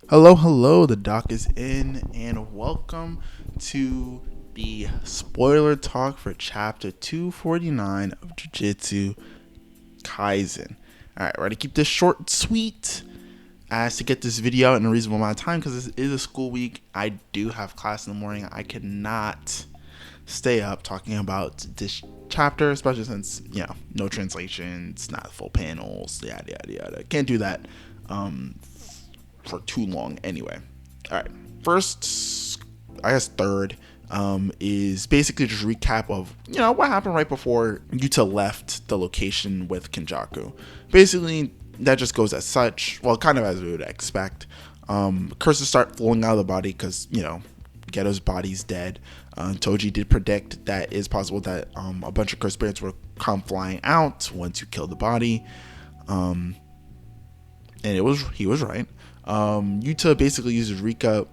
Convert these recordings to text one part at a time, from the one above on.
Hello, the doc is in, and welcome to the spoiler talk for chapter 249 of Jujutsu Kaisen. Alright, we're going to keep this short and sweet as to get this video out in a reasonable amount of time because this is a school week. I do have class in the morning. I cannot stay up talking about this chapter, especially since, no translations, not full panels, yada, yada, yada. Can't do that. For too long anyway. All right, first, I guess third, is basically just a recap of what happened right before Yuta left the location with Kenjaku. Basically, that just goes as such. Well, kind of as we would expect. Curses start flowing out of the body because Geto's body's dead. Toji did predict that it's possible that a bunch of curse spirits will come flying out once you kill the body, and he was right. Yuta basically uses Rika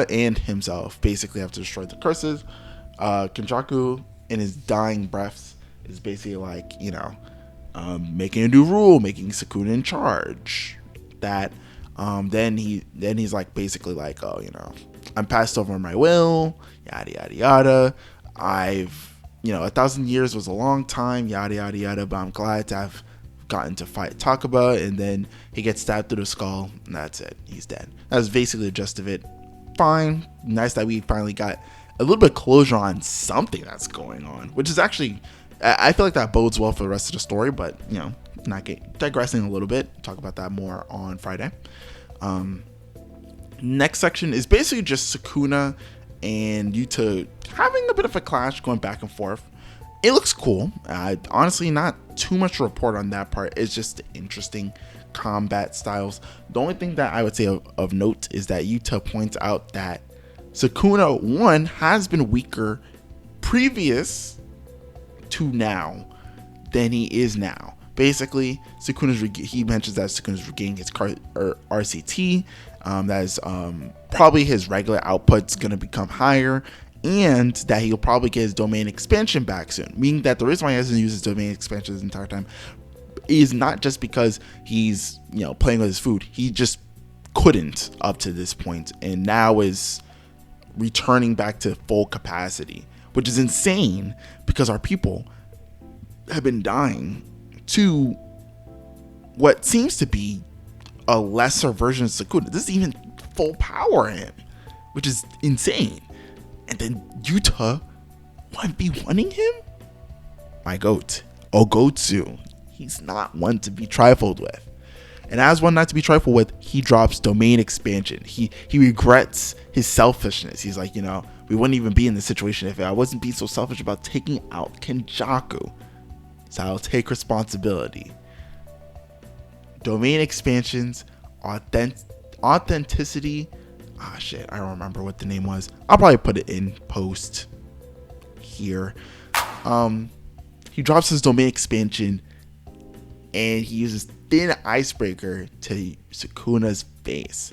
and himself basically have to destroy the curses. Kenjaku in his dying breaths is basically like, making a new rule, making Sukuna in charge. That, then he's like basically like, I'm passed over my will, yada, yada, yada. I've, 1,000 years was a long time, yada, yada, yada, but I'm glad to have gotten to fight Takaba, and then he gets stabbed through the skull, and that's it. He's dead. That's basically the gist of it. Fine. Nice that we finally got a little bit of closure on something that's going on, which is actually, I feel like that bodes well for the rest of the story, but, digressing a little bit. Talk about that more on Friday. Next section is basically just Sukuna and Yuta having a bit of a clash, going back and forth. It looks cool. Honestly, not too much to report on that part. It's just interesting combat styles. The only thing that I would say of note is that Yuta points out that Sukuna, one, has been weaker previous to now than he is now. Basically, he mentions that Sukuna's regaining his RCT. That is probably his regular output's going to become higher, and that he'll probably get his domain expansion back soon. Meaning that the reason why he hasn't used his domain expansion this entire time is not just because he's, playing with his food. He just couldn't up to this point, and now is returning back to full capacity, which is insane because our people have been dying to what seems to be a lesser version of Sukuna. This is even full power in him, which is insane. And then Yuta might be wanting him? My goat, Ogotsu. He's not one to be trifled with. And as one not to be trifled with, he drops domain expansion. He regrets his selfishness. He's like, we wouldn't even be in this situation if I wasn't being so selfish about taking out Kenjaku. So I'll take responsibility. Domain expansions, authenticity. Shit, I don't remember what the name was. I'll probably put it in post here. He drops his domain expansion and he uses thin icebreaker to Sukuna's face.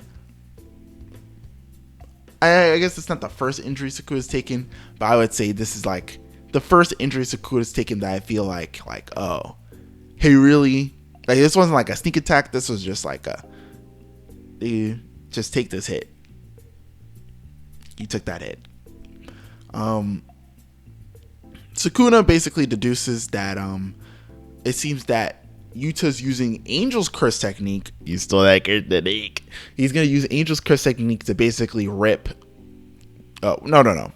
I guess it's not the first injury Sukuna's taken, but I would say this is like the first injury Sukuna's taken that I feel like, oh, he really, like, this wasn't like a sneak attack. This was just like just take this hit. He took that hit. Sukuna basically deduces that it seems that Yuta's using Angel's Curse technique. You stole that technique. He's gonna use Angel's Curse technique to basically rip. Oh, no.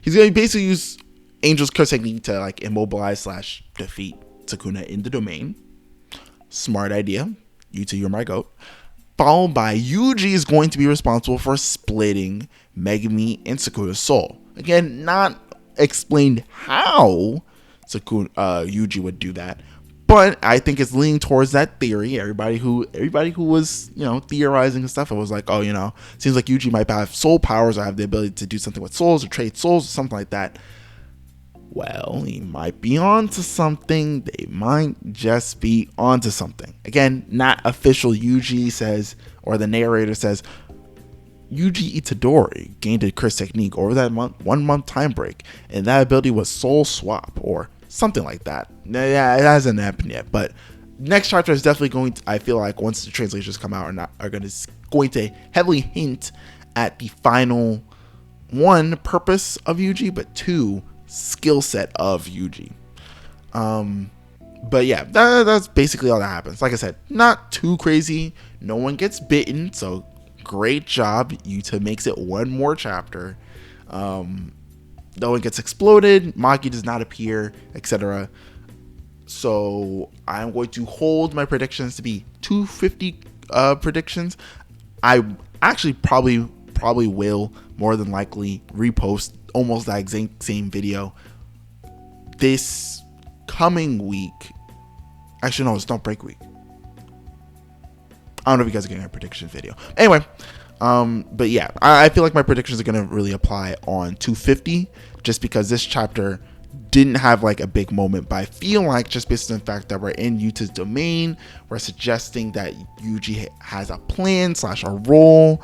He's gonna basically use Angel's Curse technique to like immobilize / defeat Sukuna in the domain. Smart idea. Yuta, you're my goat. Followed by Yuji is going to be responsible for splitting Megumi and Sukuna's soul. Again, not explained how Yuji would do that, but I think it's leaning towards that theory. Everybody who was theorizing and stuff, it was like, oh, seems like Yuji might have soul powers or have the ability to do something with souls or trade souls or something like that. Well, he might be onto something. They might just be onto something. Again, not official. Yuji says, or the narrator says, Yuji Itadori gained a curse technique over that 1 month time break, and that ability was soul swap or something like that. Yeah, it hasn't happened yet, but next chapter is definitely going to, I feel like once the translations come out, are going to heavily hint at the final, one, purpose of Yuji, but two, skill set of Yuji. But yeah, that's basically all that happens. Like I said, not too crazy. No one gets bitten, so great job. Yuta makes it one more chapter. No one gets exploded. Maki does not appear, etc. So I'm going to hold my predictions to be 250 predictions. I actually probably will more than likely repost almost that exact same video this coming week. Actually, no, it's not break week. I don't know if you guys are getting a prediction video. Anyway, but yeah, I feel like my predictions are going to really apply on 250 just because this chapter didn't have like a big moment, but I feel like just based on the fact that we're in Yuta's domain, we're suggesting that Yuji has a plan / a role.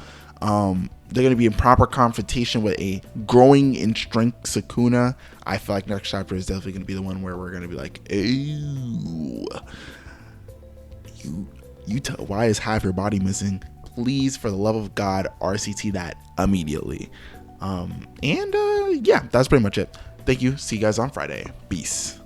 They're going to be in proper confrontation with a growing in strength Sukuna. I feel like next chapter is definitely going to be the one where we're going to be like, ew, Yuta, why is half your body missing? Please, for the love of God, RCT that immediately. Yeah, that's pretty much it. Thank you. See you guys on Friday. Peace.